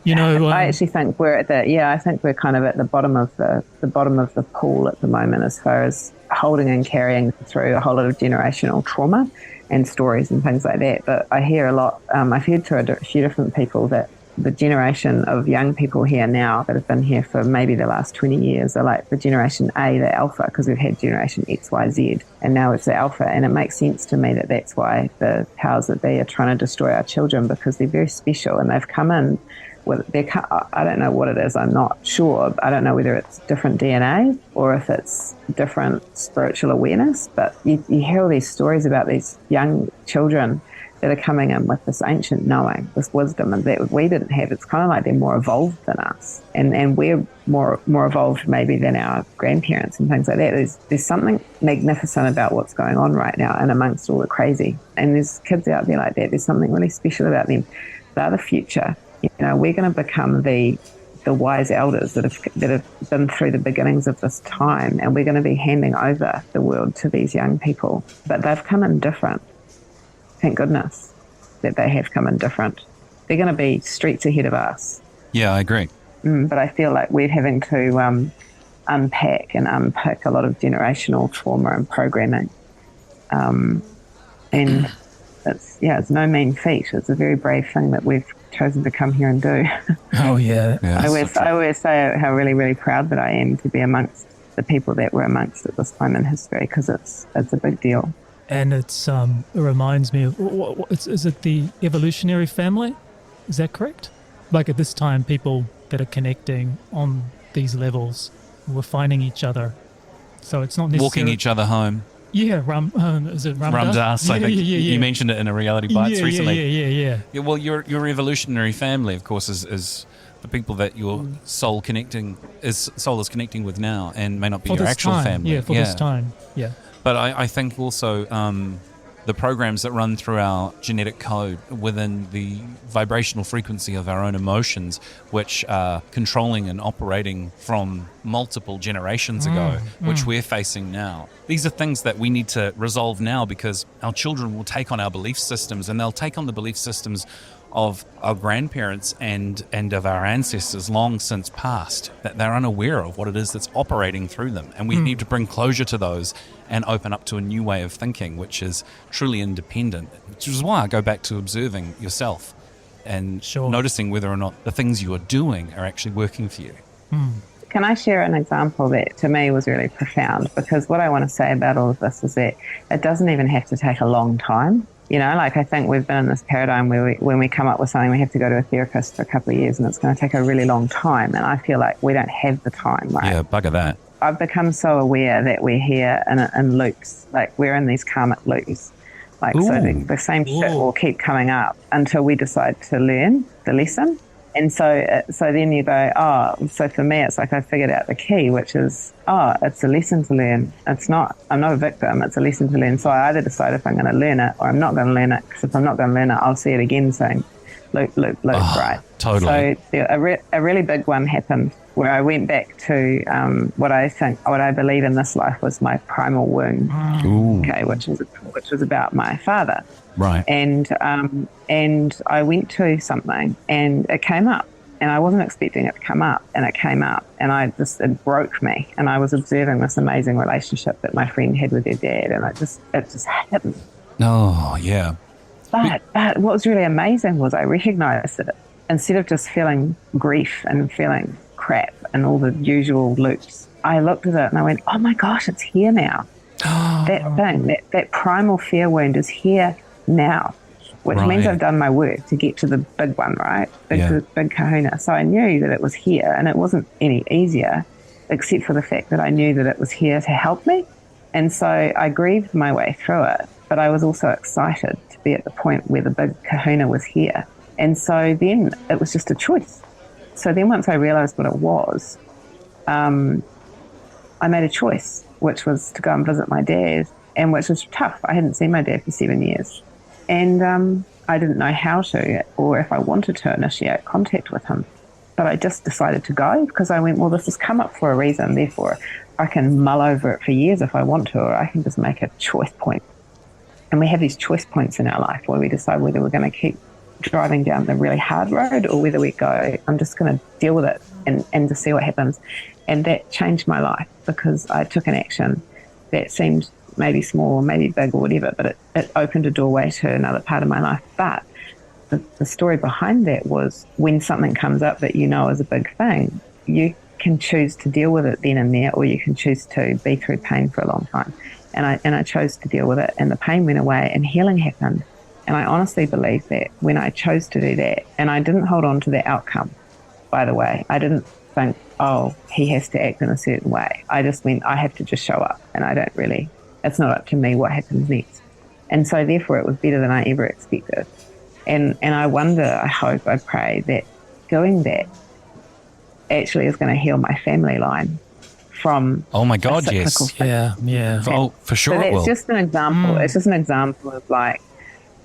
I actually think we're at I think we're kind of at the bottom of the pool at the moment, as far as holding and carrying through a whole lot of generational trauma and stories and things like that. But I hear a lot, I've heard to a few different people that the generation of young people here now that have been here for maybe the last 20 years are like the generation A, the alpha, because we've had generation X, Y, Z, and now it's the alpha. And it makes sense to me that that's why the powers that be are trying to destroy our children, because they're very special and they've come in. I don't know what it is. I'm not sure. I don't know whether it's different DNA or if it's different spiritual awareness. But you hear all these stories about these young children that are coming in with this ancient knowing, this wisdom, and that we didn't have. It's kind of like they're more evolved than us, and we're more evolved maybe than our grandparents and things like that. There's something magnificent about what's going on right now, and amongst all the crazy. And there's kids out there like that. There's something really special about them. They're the future. You know, we're going to become the the wise elders that have been through the beginnings of this time, and we're going to be handing over the world to these young people. But they've come in different. Thank goodness that they have come in different. They're going to be streets ahead of us. Yeah, I agree. But I feel like we're having to unpack and unpick a lot of generational trauma and programming. And it's no mean feat. It's a very brave thing that we've chosen to come here and do. Oh, yeah. I always say how really, really proud that I am to be amongst the people that we're amongst at this time in history, because it's a big deal. And it reminds me of, is it the evolutionary family? Is that correct? Like at this time, people that are connecting on these levels were finding each other. So it's not necessarily... Walking each other home. Yeah, is it Ram Dass? I think yeah. you mentioned it in a Reality Bites recently. Yeah. Well, your evolutionary family, of course, is the people that your soul is connecting with now, and may not be for your this actual time. family. Yeah, for this time. Yeah. But I think also the programs that run through our genetic code within the vibrational frequency of our own emotions, which are controlling and operating from multiple generations ago, which we're facing now. These are things that we need to resolve now, because our children will take on our belief systems, and they'll take on the belief systems of our grandparents and of our ancestors long since past, that they're unaware of what it is that's operating through them. And we need to bring closure to those and open up to a new way of thinking, which is truly independent, which is why I go back to observing yourself and noticing whether or not the things you are doing are actually working for you. Can I share an example that to me was really profound? Because what I want to say about all of this is that it doesn't even have to take a long time. You know, like I think we've been in this paradigm where when we come up with something, we have to go to a therapist for a couple of years, and it's going to take a really long time. And I feel like we don't have the time, right? Yeah, bugger that. I've become so aware that we're here in loops, like we're in these karmic loops. Like, so the same shit will keep coming up until we decide to learn the lesson. And so then you go, so for me, it's like I figured out the key, which is, it's a lesson to learn. I'm not a victim, it's a lesson to learn. So I either decide if I'm going to learn it or I'm not going to learn it, because if I'm not going to learn it, I'll see it again saying, loop, right? Totally. So a really big one happened where I went back to what I believe in this life was my primal wound, okay, which was about my father. Right. And I went to something and it came up, and I wasn't expecting it to come up, and it came up, and it broke me. And I was observing this amazing relationship that my friend had with their dad, and it just happened. Oh, yeah. But what was really amazing was I recognized that instead of just feeling grief and feeling crap and all the usual loops, I looked at it and I went, oh my gosh, it's here now. That thing, that primal fear wound is here now, which means I've done my work to get to the big one, right? Big kahuna. So I knew that it was here, and it wasn't any easier except for the fact that I knew that it was here to help me. And so I grieved my way through it, but I was also excited to be at the point where the big kahuna was here. And so then it was just a choice. So then once I realized what it was, I made a choice, which was to go and visit my dad, and which was tough. I hadn't seen my dad for 7 years. And I didn't know how to, or if I wanted to initiate contact with him. But I just decided to go, because I went, well, this has come up for a reason. Therefore, I can mull over it for years if I want to, or I can just make a choice point. And we have these choice points in our life where we decide whether we're going to keep driving down the really hard road, or whether we go, I'm just going to deal with it and just see what happens. And that changed my life, because I took an action that seemed maybe small, maybe big or whatever, but it opened a doorway to another part of my life. But the story behind that was, when something comes up that you know is a big thing, you can choose to deal with it then and there, or you can choose to be through pain for a long time. And I chose to deal with it, and the pain went away and healing happened. And I honestly believe that when I chose to do that, and I didn't hold on to the outcome, by the way, I didn't think, he has to act in a certain way. I just went, I have to just show up, and it's not up to me what happens next. And so therefore it was better than I ever expected. And I wonder, I hope, I pray that doing that actually is going to heal my family line from oh my God, yes. Yeah. Oh, for sure so it will. that's just an example. It's just an example of, like,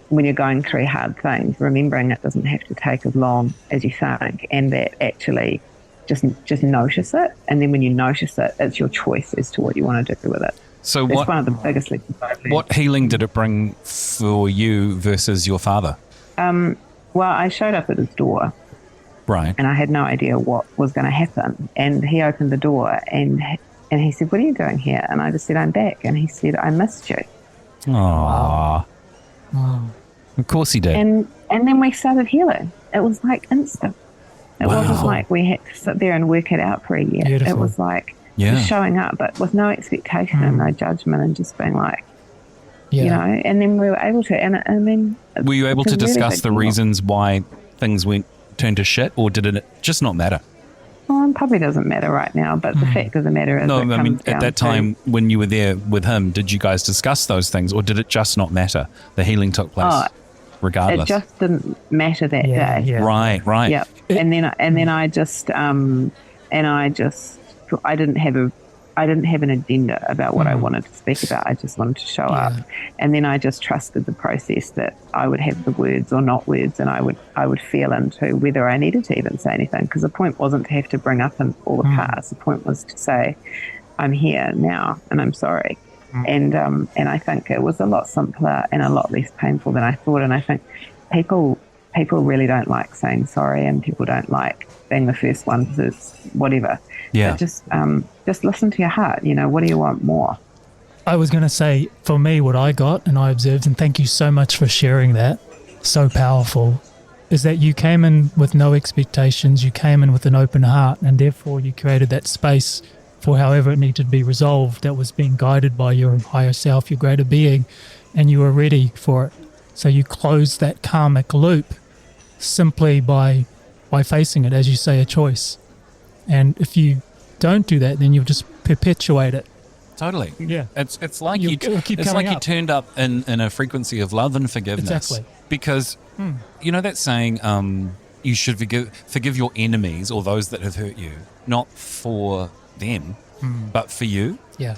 when you're going through hard things, remembering it doesn't have to take as long as you think, and that actually just notice it. And then when you notice it, it's your choice as to what you want to do with it. So It's one of the biggest lessons I've learned. what healing did it bring for you versus your father? Well, I showed up at his door Right. and I had no idea what was going to happen. And he opened the door and he said, "What are you doing here?" And I just said, "I'm back." And he said, "I missed you." Aww. Of course he did. And then we started healing. It was like instant. It Wow. wasn't like we had to sit there and work it out for a year. Beautiful. It was like Yeah. just showing up, but with no expectation and no judgment, and just being like, Yeah. you know, and then we were able to. And I mean, Were you able it's to a really discuss big the deal. reasons why things turned to shit, or did it just not matter? Well, it probably doesn't matter right now, but the fact of the matter is, No, it I mean, comes down at that to- time when you were there with him, did you guys discuss those things, or did it just not matter? The healing took place Oh, regardless. it just didn't matter that Yeah, day. yeah. Right. Yeah. And then I just I didn't have an agenda about what I wanted to speak about. I just wanted to show up. And then I just trusted the process that I would have the words or not words, and I would feel into whether I needed to even say anything, because the point wasn't to have to bring up all the past. The point was to say, "I'm here now and I'm sorry." And I think it was a lot simpler and a lot less painful than I thought. And I think people really don't like saying sorry, and people don't like being the first one to whatever. Yeah. But just listen to your heart. You know, what do you want more? I was going to say, for me, what I got and I observed, and thank you so much for sharing that, so powerful, is that you came in with no expectations, you came in with an open heart, and therefore you created that space for however it needed to be resolved that was being guided by your higher self, your greater being, and you were ready for it. So you closed that karmic loop simply by facing it, as you say, a choice. And if you don't do that, then you'll just perpetuate it. Totally. Yeah. It's like You'll you keep it's coming like you up. turned up in a frequency of love and forgiveness. Exactly. Because you know that saying, you should forgive your enemies or those that have hurt you, not for them, but for you. Yeah.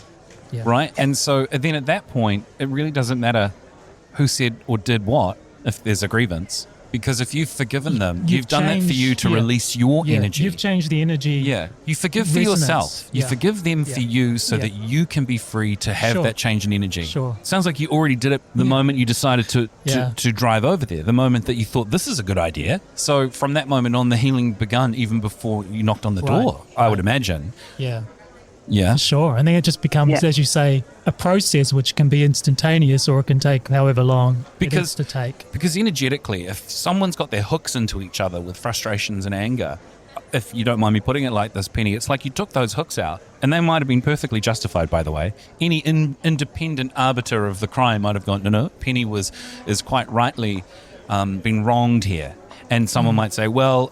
Yeah. Right? And so then at that point, it really doesn't matter who said or did what if there's a grievance. Because if you've forgiven them, you've done that for you to release your energy. You've changed the energy. Yeah. You forgive for resonance. yourself. You Yeah. forgive them for you so that you can be free to have Sure. that change in energy. Sure. Sounds like you already did it the moment you decided to drive over there, the moment that you thought this is a good idea. So from that moment on, the healing begun even before you knocked on the Right. door, I would imagine. Yeah. Yeah. Sure. And then it just becomes, as you say, a process which can be instantaneous or it can take however long it is to take. Because energetically, if someone's got their hooks into each other with frustrations and anger, if you don't mind me putting it like this, Penny, it's like you took those hooks out, and they might have been perfectly justified, by the way. Any independent arbiter of the crime might have gone, no, Penny is quite rightly being wronged here. And someone might say, well,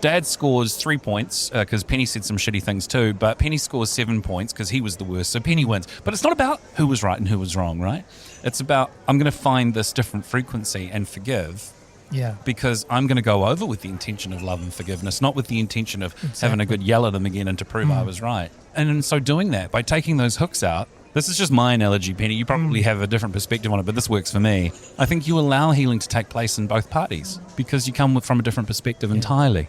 Dad scores 3 points because Penny said some shitty things too, but Penny scores 7 points because he was the worst, so Penny wins. But it's not about who was right and who was wrong, right? It's about, I'm going to find this different frequency and forgive. Yeah. Because I'm going to go over with the intention of love and forgiveness, not with the intention of having a good yell at them again and to prove I was right. And in so doing that, by taking those hooks out, this is just my analogy, Penny. You probably have a different perspective on it, but this works for me. I think you allow healing to take place in both parties because you come from a different perspective entirely.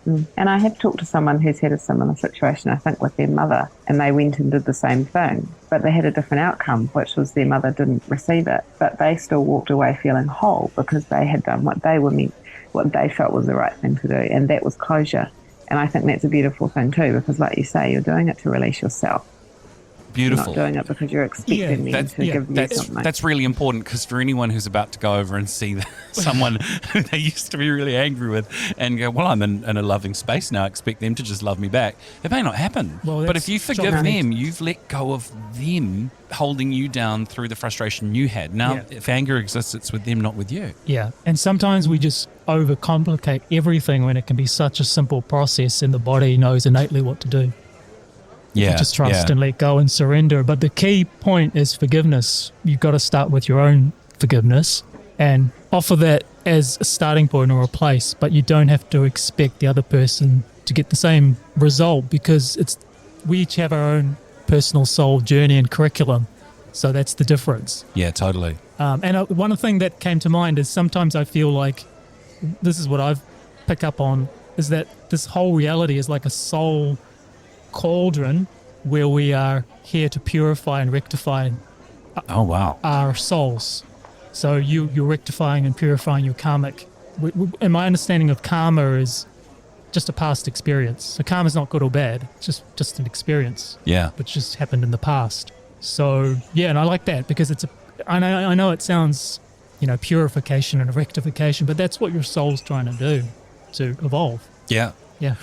And I have talked to someone who's had a similar situation, I think, with their mother, and they went and did the same thing, but they had a different outcome, which was their mother didn't receive it, but they still walked away feeling whole because they had done what they felt was the right thing to do, and that was closure. And I think that's a beautiful thing too, because like you say, you're doing it to release yourself. Beautiful. You're not doing it because you're expecting them to give you something. That's really important because for anyone who's about to go over and see someone who they used to be really angry with and go, well, I'm in a loving space now, I expect them to just love me back. It may not happen. Well, but if you forgive shocking. them, you've let go of them holding you down through the frustration you had. Now, if anger exists, it's with them, not with you. Yeah. And sometimes we just overcomplicate everything when it can be such a simple process and the body knows innately what to do. Yeah. You just trust and let go and surrender. But the key point is forgiveness. You've got to start with your own forgiveness and offer that as a starting point or a place, but you don't have to expect the other person to get the same result because we each have our own personal soul journey and curriculum. So that's the difference. Yeah, totally. And one thing that came to mind is sometimes I feel like this is what I've picked up on is that this whole reality is like a soul cauldron where we are here to purify and rectify Oh, wow. our souls. So you're rectifying and purifying your karmic. And my understanding of karma is just a past experience. So karma is not good or bad. It's just an experience. Yeah. Which just happened in the past. So yeah, and I like that because I know it sounds, purification and rectification, but that's what your soul's trying to do, to evolve. Yeah. Yeah.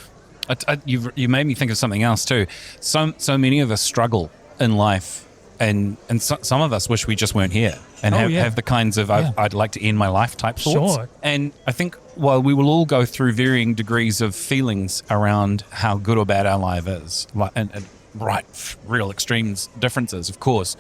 You made me think of something else too. So many of us struggle in life, and some of us wish we just weren't here and have the kinds of I'd like to end my life type thoughts. Sure. And I think while we will all go through varying degrees of feelings around how good or bad our life is, and real extremes differences, of course,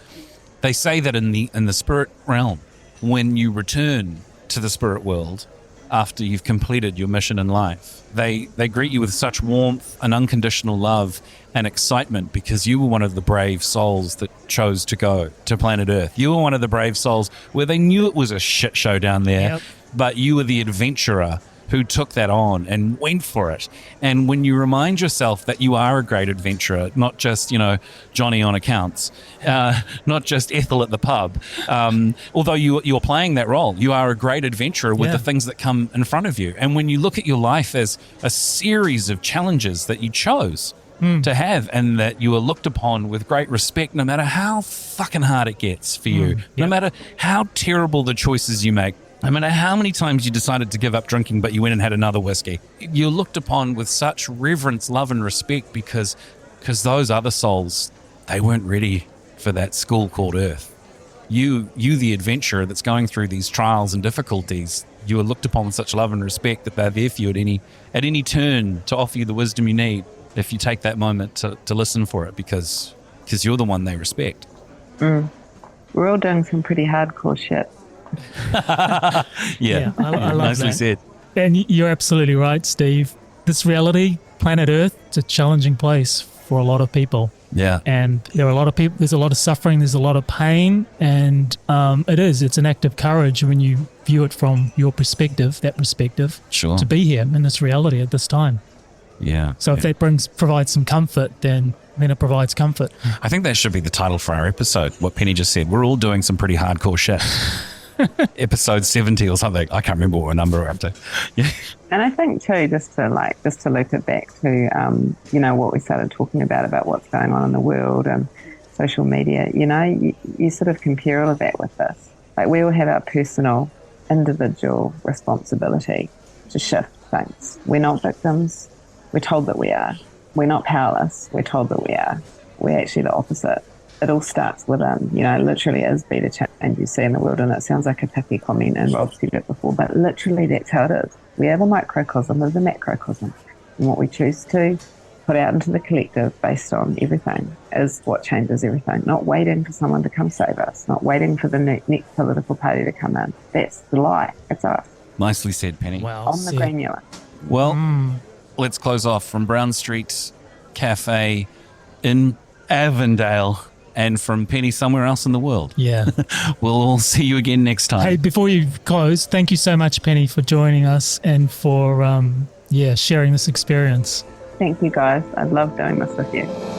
they say that in the spirit realm, when you return to the spirit world after you've completed your mission in life, they greet you with such warmth and unconditional love and excitement because you were one of the brave souls that chose to go to planet Earth. You were one of the brave souls where they knew it was a shit show down there, but you were the adventurer who took that on and went for it. And when you remind yourself that you are a great adventurer, not just, Johnny on accounts, not just Ethel at the pub, although you're playing that role, you are a great adventurer with the things that come in front of you. And when you look at your life as a series of challenges that you chose to have and that you are looked upon with great respect, no matter how fucking hard it gets for you, no matter how terrible the choices you make, no matter how many times you decided to give up drinking but you went and had another whiskey, you're looked upon with such reverence, love and respect because those other souls, they weren't ready for that school called Earth. You the adventurer that's going through these trials and difficulties, you are looked upon with such love and respect that they're there for you at any turn to offer you the wisdom you need if you take that moment to listen for it because you're the one they respect. We're all doing some pretty hardcore shit. I love nicely that. said. And you're absolutely right, Steve. This reality, planet Earth, it's a challenging place for a lot of people. Yeah. And there are a lot of people, there's a lot of suffering, there's a lot of pain, and it's an act of courage when you view it from your perspective, Sure. to be here in this reality at this time. Yeah. So if that provides some comfort, then it provides comfort. I think that should be the title for our episode, what Penny just said. We're all doing some pretty hardcore shit. Episode 70 or something. I can't remember what number we're up to. Yeah. And I think too, just to loop it back to, what we started talking about what's going on in the world and social media, you sort of compare all of that with this. Like we all have our personal, individual responsibility to shift things. We're not victims. We're told that we are. We're not powerless. We're told that we are. We're actually the opposite. It all starts within, literally is be the change you see in the world. And it sounds like a pithy comment, and Rob said it before, but literally that's how it is. We are the microcosm of the macrocosm. And what we choose to put out into the collective based on everything is what changes everything. Not waiting for someone to come save us, not waiting for the next political party to come in. That's the lie. It's us. Nicely said, Penny. Wow. On the granular. Well, let's close off from Brown Street Cafe in Avondale and from Penny somewhere else in the world. Yeah. We'll all see you again next time. Hey, before you close, thank you so much, Penny, for joining us and for sharing this experience. Thank you, guys. I love doing this with you.